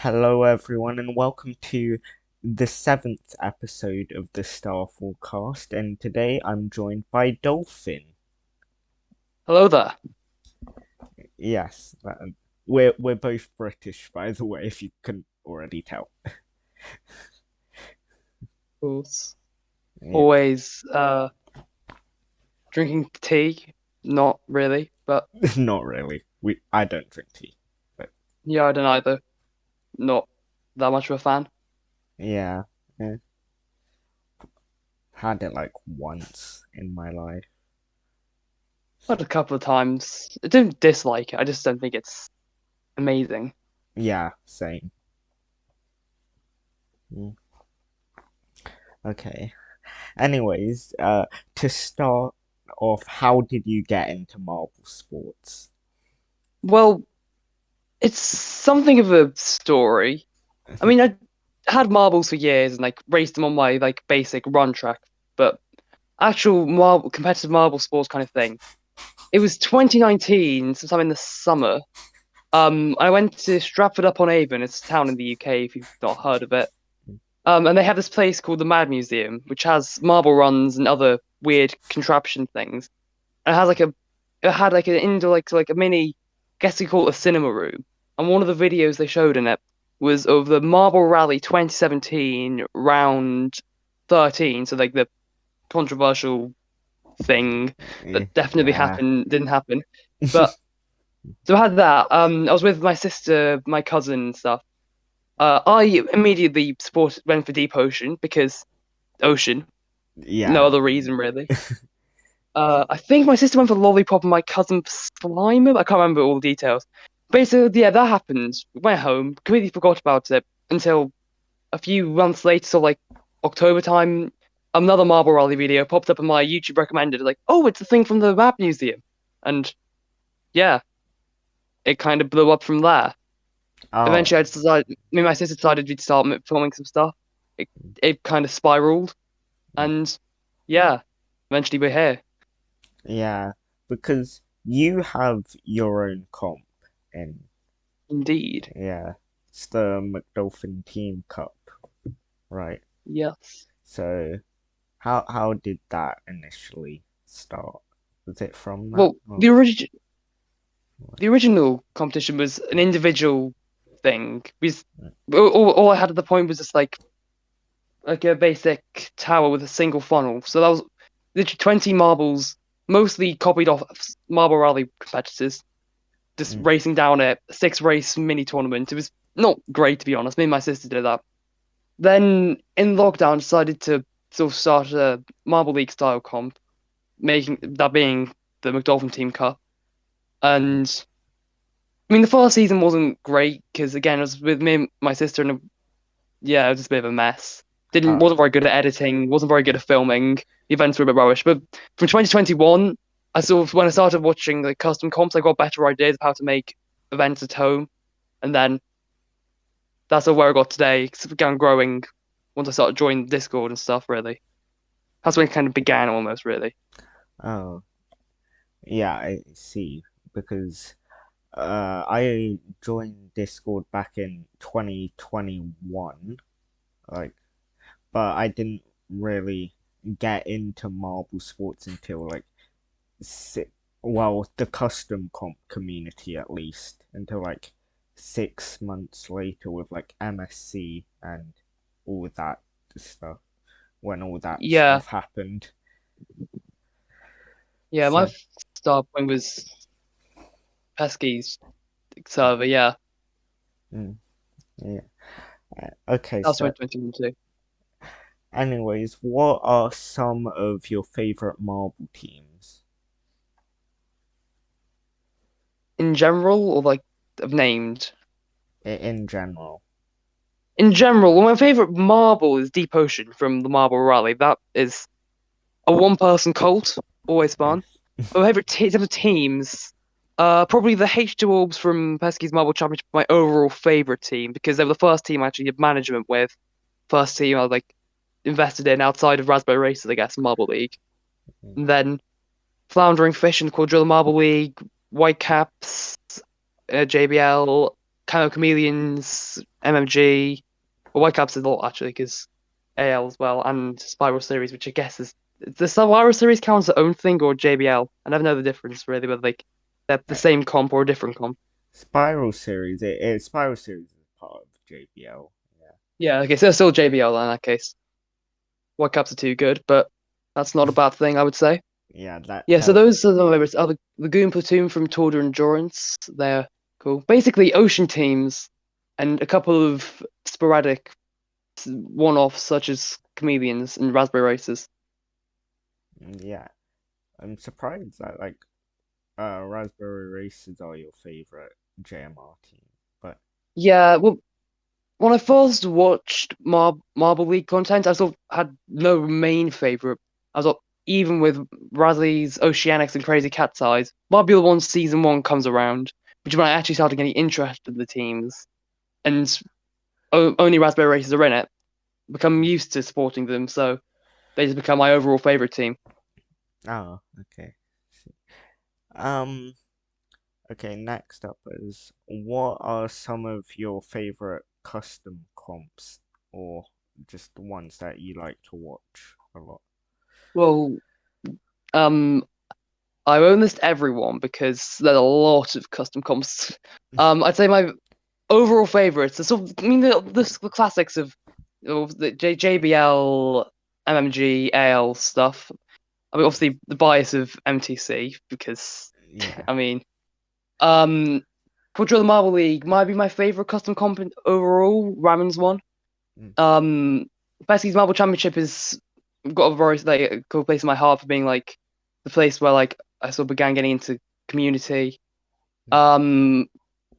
Hello, everyone, and welcome to the seventh episode of the Starfall cast. And today I'm joined by Dolphin. Hello there. Yes, we're both British, by the way, if you couldn't already tell. Of course. Yeah, Always drinking tea. Not really, but not really. I don't drink tea, but yeah, I don't either. Not that much of a fan. yeah, eh, had it like once in my life. But a couple of times. I don't dislike it. I just don't think it's amazing. Yeah, same. Mm, Okay. Anyways, to start off, how did you get into marble sports? Well, it's something of a story. I mean, I had marbles for years and like raced them on my like basic run track, but actual marble competitive marble sports kind of thing. It was 2019, sometime in the summer. I went to Stratford upon Avon. It's a town in the UK, if you've not heard of it. And they have this place called the Mad Museum, which has marble runs and other weird contraption things. And it had like an indoor, like a mini, guess you call it a cinema room. And one of the videos they showed in it was of the Marble Rally 2017 round 13. So like the controversial thing that definitely Yeah. happened, didn't happen. But so I had that. I was with my sister, my cousin, and stuff. I immediately went for Deep Ocean because ocean, no Yeah. other reason really. I think my sister went for Lollipop and my cousin for Slimer. I can't remember all the details. Basically, yeah, that happened. Went home, completely forgot about it until a few months later, so like October time. Another Marble Rally video popped up in my YouTube recommended, like, oh, it's a thing from the Map Museum, and yeah, it kind of blew up from there. Oh, Eventually, me and my sister decided we'd start filming some stuff. It kind of spiraled, and yeah, eventually we're here. yeah. Because you have your own comp, and Indeed. yeah, it's the McDolphin Team Cup, right? Yes. So, how did that initially start? Was it from that? Well, the original competition was an individual thing. All I had at the point was just like a basic tower with a single funnel. So that was literally 20 marbles, mostly copied off Marble Rally competitors, just Mm, racing down a six race mini tournament. It was not great to be honest. Me and my sister did that. Then in lockdown, decided to sort of start a Marble League style comp, making that being the McDolphin Team Cup. And I mean, the first season wasn't great because again, it was with me and my sister, and yeah, it was just a bit of a mess. Didn't how? wasn't very good at editing, wasn't very good at filming. The events were a bit rubbish. But from 2021, I sort of when I started watching like custom comps, I got better ideas of how to make events at home, and then that's sort of where I got today. It began growing once I started joining Discord and stuff. Really, that's when it kind of began almost. Really. Oh, yeah, I see. Because I joined Discord back in 2021, like, but I didn't really get into marble sports until like si well, the custom comp community at least, until like 6 months later with like MSC and all that stuff, when all that Yeah, stuff happened. yeah. My So, start point was Pesky's server. Yeah, mm, yeah. Okay, that was so 2021 too. anyways, what are some of your favorite marble teams In general, or like I've named. in general? In general, well, my favorite marble is Deep Ocean from the Marble Rally. That is a one-person cult, always fun. But my favorite in terms of teams, probably the H2 Orbs from Pesky's Marble Championship, my overall favorite team because they were the first team I actually did management with. First team I like invested in outside of Raspberry Races, I guess, Marble League. And then Floundering Fish and Quadrilla Marble League, Whitecaps, JBL. kind of Chameleons, MMG, well, Whitecaps is a lot actually because AL as well, and Spiral Series, which I guess is the Spiral Series counts as its own thing or JBL. I never know the difference really, whether like they're the Uh, same comp or a different comp. Spiral Series is part of JBL. Yeah, Yeah, okay, so it's still JBL in that case. Whitecaps are too good, but that's not a bad thing, I would say. yeah. That Yeah, so that those are the favorites. Oh, the Lagoon Platoon from Tour de Endurance. They're cool. Basically, ocean teams and a couple of sporadic one-offs such as Chameleons and Raspberry Racers. yeah. I'm surprised that like Raspberry Races are your favorite JMR team, but Yeah, well, when I first watched Marble League content, I sort of had no main favorite. I was like, even with Razzly's Oceanics and Crazy Cat's Eyes, Marbula 1 Season 1 comes around, which is when I actually started getting interested in the teams, and only Raspberry Racers are in it. Become used to supporting them, so they just become my overall favorite team. oh, okay. Um, okay. Next up is what are some of your favorite custom comps or just the ones that you like to watch a lot? Well, um, I won't list everyone because there's a lot of custom comps. I'd say my overall favorites are sort of, I mean, the classics of the JBL, MMG, AL stuff. I mean, obviously the bias of MTC because, Yeah. I mean, um, Quadrilla Marble League might be my favorite custom comp overall. Ramon's one. Mm, Um, Pesky's Marble Championship is got a very like a cool place in my heart for being like the place where like I sort of began getting into community. mm, Um,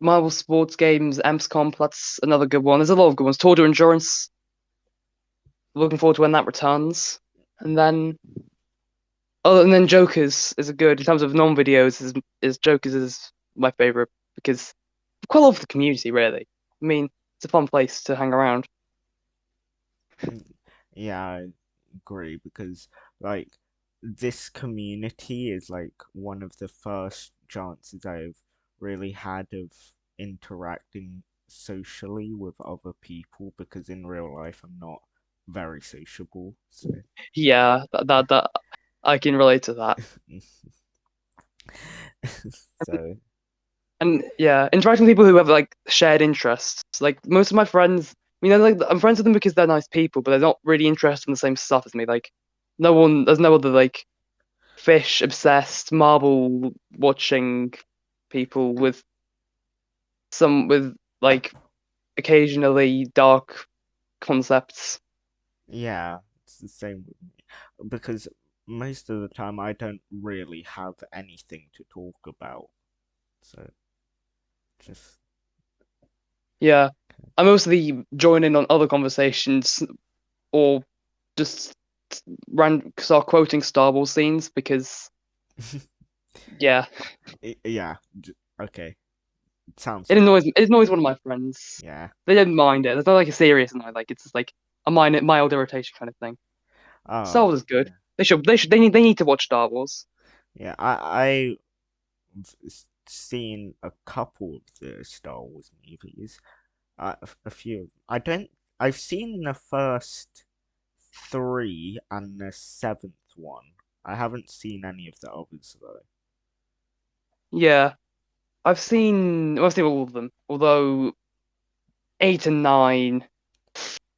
Marble Sports Games, Amps Comp, that's another good one. There's a lot of good ones. Tour de Endurance, looking forward to when that returns. And then and then Jokers is a good in terms of non-videos is Jokers is my favorite because I quite love the community really. I mean, it's a fun place to hang around. mm. Yeah, I agree because like this community is like one of the first chances I've really had of interacting socially with other people because in real life I'm not very sociable. So Yeah, that I can relate to that. so And yeah, interacting with people who have like shared interests. Like most of my friends, I mean, like I'm friends with them because they're nice people, but they're not really interested in the same stuff as me. Like no one, there's no other like fish obsessed marble watching people with some with like occasionally dark concepts. yeah, it's the same with me because most of the time I don't really have anything to talk about. So just Yeah, I mostly join in on other conversations or just start quoting Star Wars scenes because yeah, yeah, okay. Sounds it like annoys one of my friends. yeah. They don't mind it. It's not like a serious annoy. Like it's just like a mild irritation kind of thing. Star Oh, Wars is good. yeah. They need to watch Star Wars. Yeah, I've seen a couple of the Star Wars movies. A few. I don't. I've seen the first three and the seventh one. I haven't seen any of the others though. Yeah, I've seen all of them. Although 8 and 9,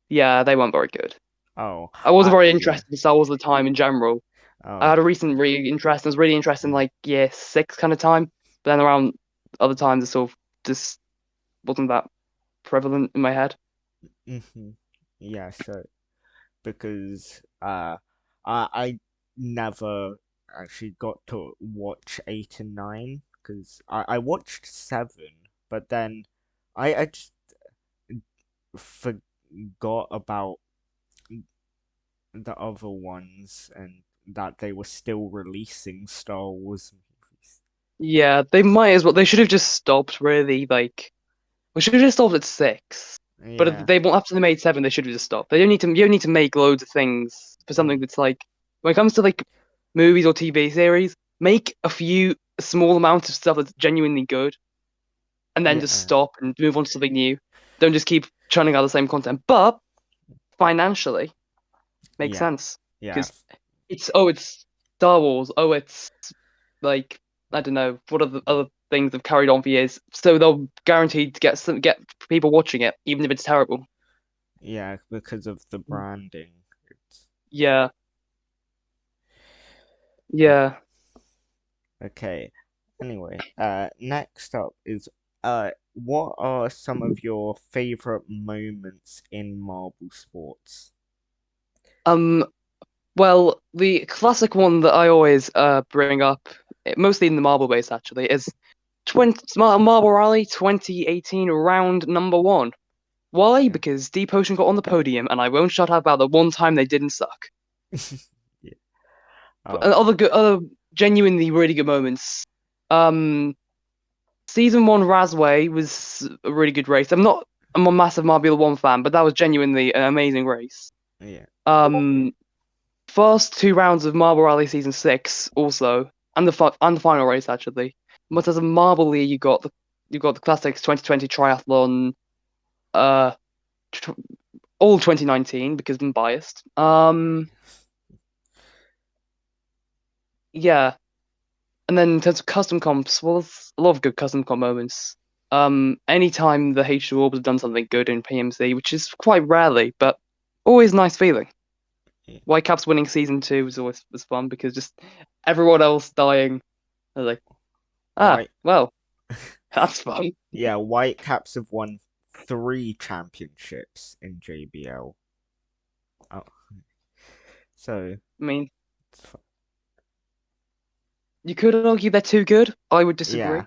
yeah, they weren't very good. Oh, I wasn't very yeah. interested in Star Wars at the time in general. I Oh, had a recent re interest. I was really interested in mm, like year 6 kind of time, but then around other times it sort of just wasn't that prevalent in my head. mm-hmm. Yeah. So because I never actually got to watch 8 and 9 because I watched seven, but then I just forgot about the other ones and that they were still releasing Star Wars movies. Yeah, they might as well. They should have just stopped. Really, like we should have just stopped at 6. But if Yeah. they want after they made 7, they should have just stopped. They don't need to. You don't need to make loads of things for something Mm, that's like when it comes to like movies or TV series, make a few a small amount of stuff that's genuinely good. and then just Yeah, stop and move on to something new. Don't just keep churning out the same content. But financially, makes yeah, sense yeah, because it's Star Wars. Oh, it's like I don't know what other things have carried on for years. So they'll guaranteed to get people watching it, even if it's terrible. yeah, because of the branding. It's Yeah, o- yeah. okay. Anyway, next up is what are some of your favorite moments in marble sports? Um, well, the classic one that I always bring up, mostly in the marble base actually, is 20 Marble Rally 2018 round number one. Why? Yeah. Because Deep Ocean got on the podium, and I won't shut up about the one time they didn't suck. Yeah. But Oh, other genuinely really good moments. Um, Season one Razway was a really good race. I'm a massive Marbula One fan, but that was genuinely an amazing race. yeah. Um, First two rounds of Marble Rally Season 6 also, and the final race actually. But as a Marble League, you got the Classics 2020 Triathlon, uh, tr all 2019 because I'm biased. Yeah, and then in terms of custom comps, well, there's a lot of good custom comp moments. Anytime the H2 Orbs have done something good in PMC, which is quite rarely, but always a nice feeling. Yeah. Whitecaps winning season two was fun because just everyone else dying. I was like, ah, White. well, that's fun. Yeah, Whitecaps have won 3 championships in JBL. Oh, so I mean, it's you could argue they're too good. I would yeah. disagree.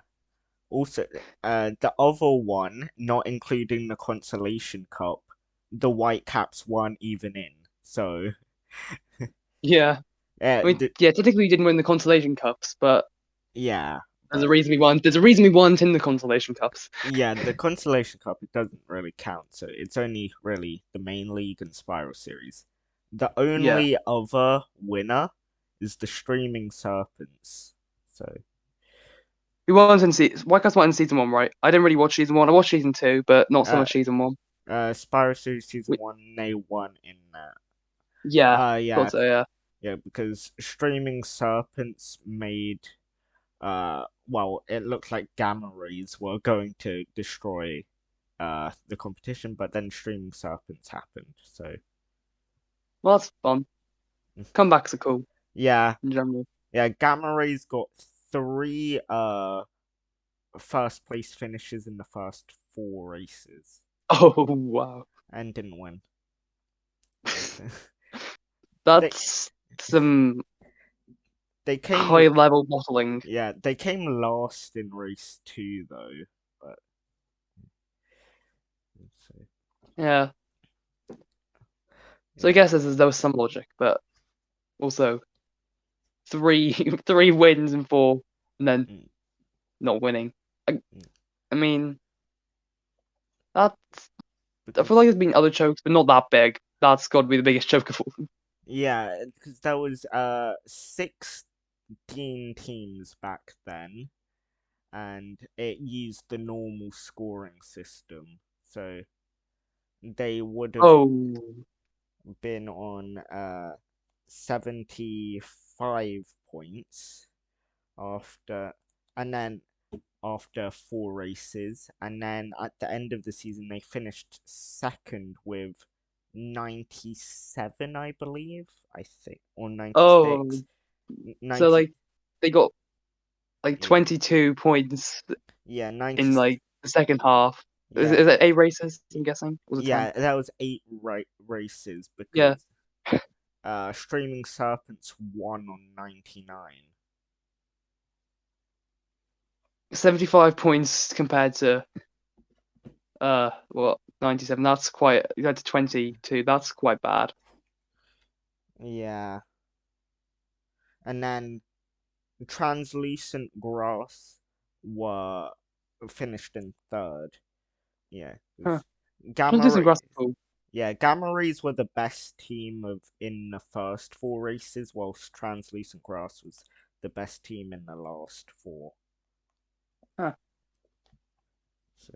Also, the other one, not including the Consolation Cup, the Whitecaps weren't even in. So, Yeah, I mean, the, yeah, technically we didn't win the consolation cups, but yeah, there's a but reason we won. There's a reason we won in the consolation cups. yeah, the Consolation Cup it doesn't really count. So it's only really the main league and Spiral Series. The Yeah, only other winner is the Streaming Serpents. So we won in season. Whitecaps won in season one, right? I didn't really watch season one. I watched season two, but not so uh, much season one. Spiral Series Season We, 1, they won in that. yeah, Yeah, thought so. Yeah. yeah, because Streaming Serpents made, well, it looked like gamma rays were going to destroy, the competition, but then Streaming Serpents happened, so, Well, that's fun. Comebacks are cool yeah, in general. yeah, gamma rays got 3, first place finishes in the first 4 races, Oh wow, and didn't win. So, they, that's some they came high level bottling. Yeah, they came last in race 2 though, but so Yeah. So I yeah, guess there was some logic, but also three three wins and four, and then mm, not winning. I, mm, I mean, that I feel because like there's been other chokes, but not that big. That's got to be the biggest choke of all. yeah, because there was 16 teams back then, and it used the normal scoring system, so they would have Oh, been on 75 points after, and then after 4 races, and then at the end of the season they finished second with 97, I believe, I think, or oh. 96, So 90, like they got like yeah, 22 points yeah, 90, in like the second half. yeah, Is it 8 races? I'm guessing. Was it 10? yeah. That was 8 races Yeah, because Streaming Serpents won on 99. 75 points compared to what 97. That's quite compared to 22. That's quite bad. Yeah, and then Translucent Grass were finished in third. Yeah, Huh. Gamma Translucent grass Rays. is cool. Yeah, Gamma Rays were the best team of in the first 4 races, whilst Translucent Grass was the best team in the last 4. Huh. So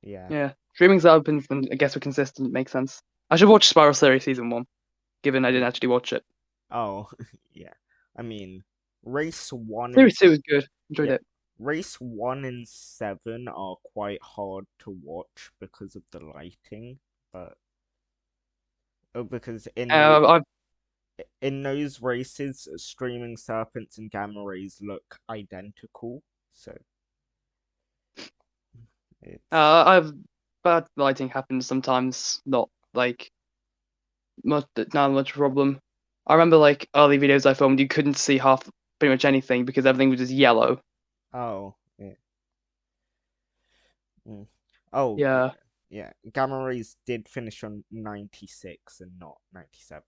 yeah. Yeah. Streaming's open, and I guess we're consistent. Makes sense. I should watch Spiral Series season one, given I didn't Yeah. actually watch it. Oh, yeah. I mean, race one and Series two was good. Enjoyed yeah, it. race 1 and 7 are quite hard to watch because of the lighting, but because I've in those races, streaming serpents and gamma rays look identical, so it's I've bad lighting happens sometimes. Not like much, not much problem. I remember like early videos I filmed, you couldn't see half pretty much anything because everything was just yellow. oh yeah. Mm. Oh Yeah. yeah, yeah. Gamma rays did finish on 96 and not 97,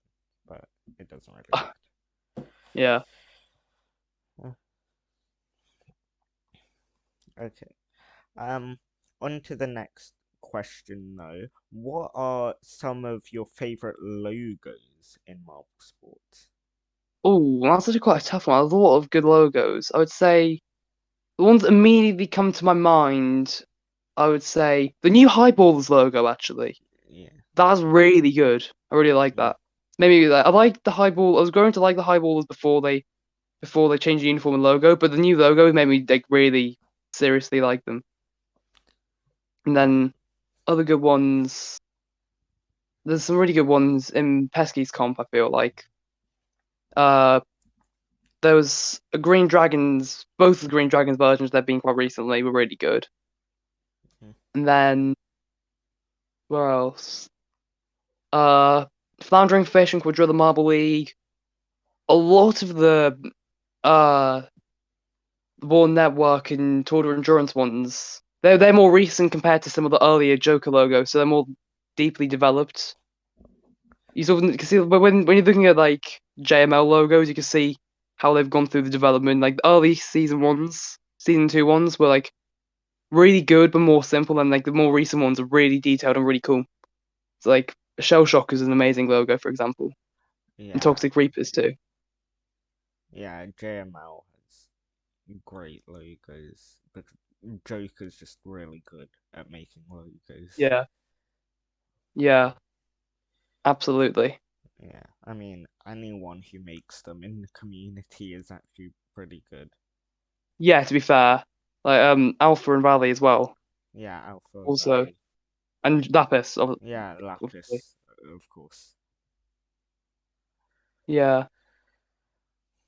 but it doesn't really matter. Yeah. Uh, Okay. Um, on to the next question though. What are some of your favorite logos in Marvel Sports? Oh, that's actually quite a tough one. There's a lot of good logos. I would say the ones that immediately come to my mind, I would say the new Highballers logo actually. Yeah. That's really good. I really like Mm. that. Maybe like, I like the Highball. I was going to like the Highballers before they changed the uniform and logo, but the new logo made me like really seriously like them. And Yeah. then other good ones. There's some really good ones in Pesky's comp. I feel like uh there was a Green Dragons. Both the Green Dragons versions they've been quite recently were really good. Mm. And then where else? Uh, Floundering Fish and Quadrilla Marble League. A lot of the uh War Network and Tour Endurance ones. They're more recent compared to some of the earlier Joker logos, so they're more deeply developed. You sort of can see when you're looking at like JML logos, you can see how they've gone through the development. Like the early season two ones were like really good but more simple, and like the more recent ones are really detailed and really cool. It's like Shell Shock is an amazing logo, for example, and Yeah. Toxic Reapers too. Yeah. JML has great logos, but Joker's just really good at making logos. Yeah, yeah, absolutely. Yeah. I mean, anyone who makes them in the community is actually pretty good. Yeah, to be fair, like Alpha and Valley as well, Yeah. Alpha also, Valley. and Lapis, Yeah. obviously. Lapis, of course. Yeah,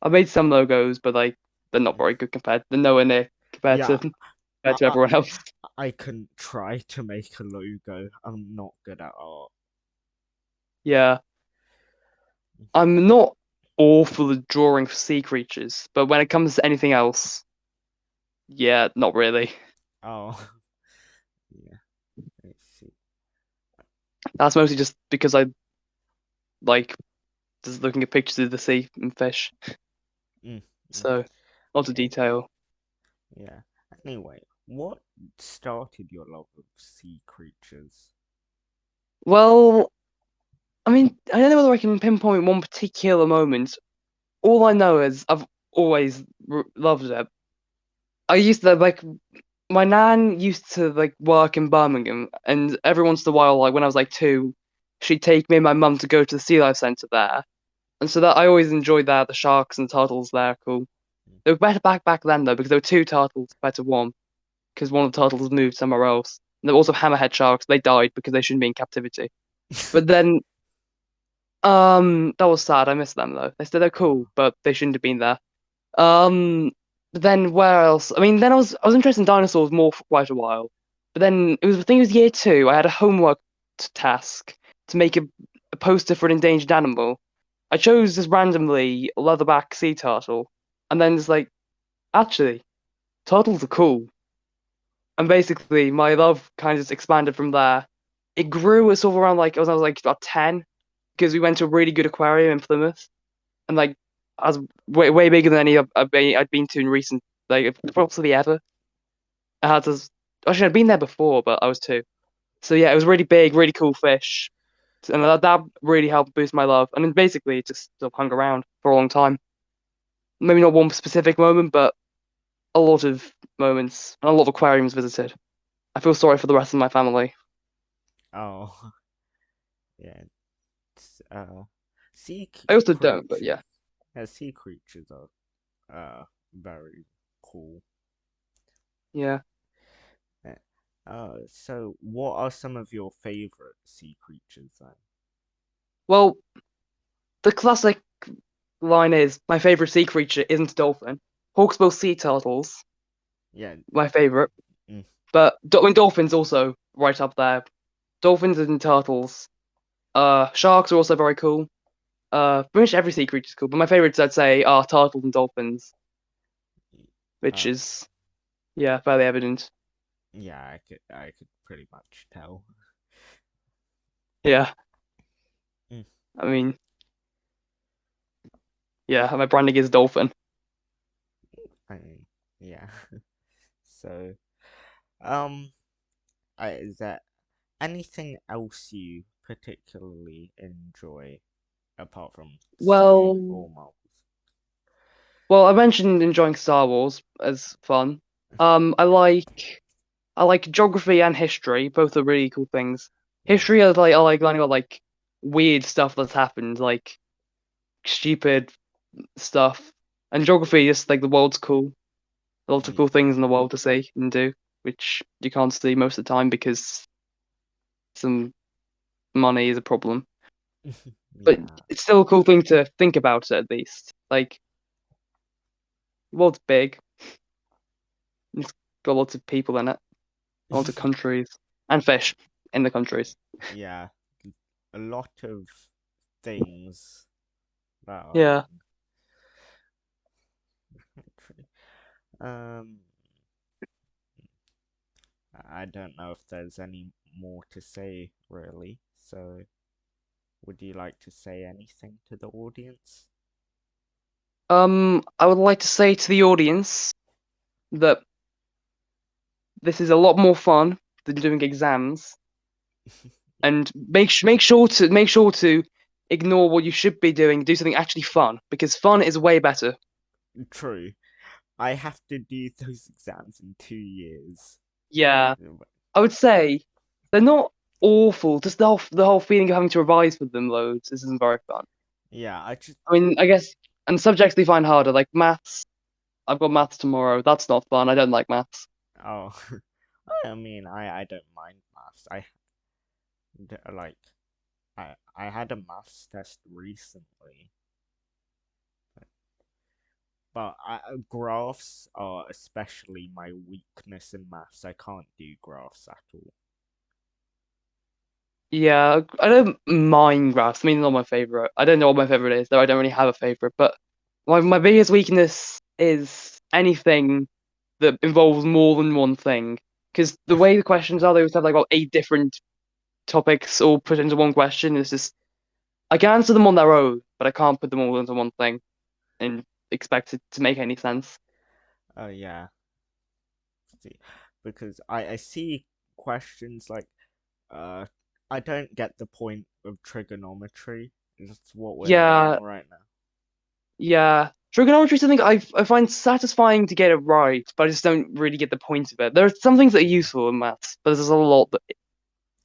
I made some logos, but like they're not very good compared. They're nowhere near Yeah. compared I, to I, everyone else. I couldn't try to make a logo. I'm not good at art. Yeah, I'm not awful at drawing sea creatures, but when it comes to anything else, yeah, not really. Oh, yeah. Let's see. That's mostly just because I like just looking at pictures of the sea and fish, Mm, mm, so lots of yeah, detail. yeah. Anyway, what started your love of sea creatures? Well, I mean, I don't know whether I can pinpoint one particular moment. All I know is I've always loved it. I used to like my nan used to like work in Birmingham, and every once in a while, like when I was like two, she'd take me and my mum to go to the Sea Life Centre there, and so that I always enjoyed that. The sharks and turtles there, are cool. They were better back then though because there were two turtles compared to one because one of the turtles moved somewhere else. And there were also hammerhead sharks. They died because they shouldn't be in captivity. But then, that was sad. I miss them though. They're cool, Oh, but they shouldn't have been there. Um, but then where else? I mean, then I was interested in dinosaurs more for quite a while. But then it was I think it was year two. I had a homework task to make a poster for an endangered animal. I chose just randomly a leatherback sea turtle, and then it's like actually turtles are cool. And basically, my love kind of just expanded from there. It grew at sort of around like I was like about 10 because we went to a really good aquarium in Plymouth, and like I was way bigger than any I'd been to in recent like possibly ever. I had to actually I'd been there before, but I was two. So yeah, it was really big, really cool fish, and that really helped boost my love. And then basically, it just sort of hung around for a long time. Maybe not one specific moment, but a lot of moments and a lot of aquariums visited. I feel sorry for the rest of my family. Oh, yeah. It's, sea I also don't, but creatures. yeah. Yeah, sea creatures are very cool. Yeah. Yeah. So what are some of your favorite sea creatures then? Well, the classic line is my favorite sea creature isn't a dolphin. Hawksbill sea turtles, Yeah. my favorite. Mm, But I mean, dolphins also right up there. Dolphins and turtles. Sharks are also very cool. Pretty much every sea creature is cool, but my favorites I'd say are turtles and dolphins, which uh, is yeah, fairly evident. yeah, I could pretty much tell. Yeah, Mm, I mean, yeah, my branding is dolphin. I mean, yeah. So, um, is there anything else you particularly enjoy apart from sea Well, or Marvels? well, I mentioned enjoying Star Wars as fun. I like geography and history. Both are really cool things. Yeah. History, I like learning about like weird stuff that's happened, like stupid stuff. And geography, just like the world's cool. Lots of Ye- cool things in the world to see and do, which you can't see most of the time because some money is a problem. But Yeah. it's still a cool thing to think about at least. Like, the world's big. It's got lots of people in it, lots of countries, and fish in the countries. Yeah. A lot of things that are Yeah. in the country. Um, I don't know if there's any more to say really. So, would you like to say anything to the audience? I would like to say to the audience that this is a lot more fun than doing exams, and make sure to ignore what you should be doing, do something actually fun because fun is way better. True. I have to do those exams in 2 years. Yeah, I would say they're not awful. Just the whole feeling of having to revise for them loads. This isn't very fun. Yeah, I just I mean, I guess and subjects we find harder, like maths. I've got maths tomorrow. That's not fun. I don't like maths. oh, I mean, I don't mind maths. Like I had a maths test recently, but graphs are especially my weakness in maths. I can't do graphs at all. Yeah, I don't mind graphs. I mean, they're not my favorite. I don't know what my favorite is, though. I don't really have a favorite. But my biggest weakness is anything that involves more than one thing. Because the way the questions are, they always have like about 8 different topics all put into one question. It's just I can answer them on their own, but I can't put them all into one thing and expect it to make any sense. Oh yeah, see, because I see questions like uh I don't get the point of trigonometry. That's what we're learning Yeah, right now. yeah. Trigonometry is something I find satisfying to get it right, but I just don't really get the point of it. There are some things that are Yeah, useful in maths, but there's a lot that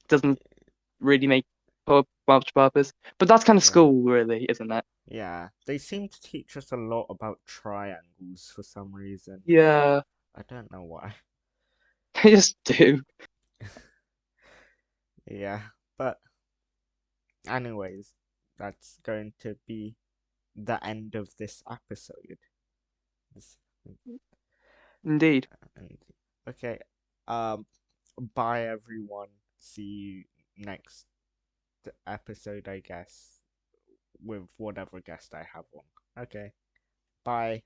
doesn't really make much purpose. But that's kind of yeah, school, really, isn't it? yeah. They seem to teach us a lot about triangles for some reason. Yeah, I don't know why. they just do. Yeah, but anyways, that's going to be the end of this episode. This- Indeed. and- Okay, um, bye everyone. See you next episode, I guess, with whatever guest I have on. Okay, bye.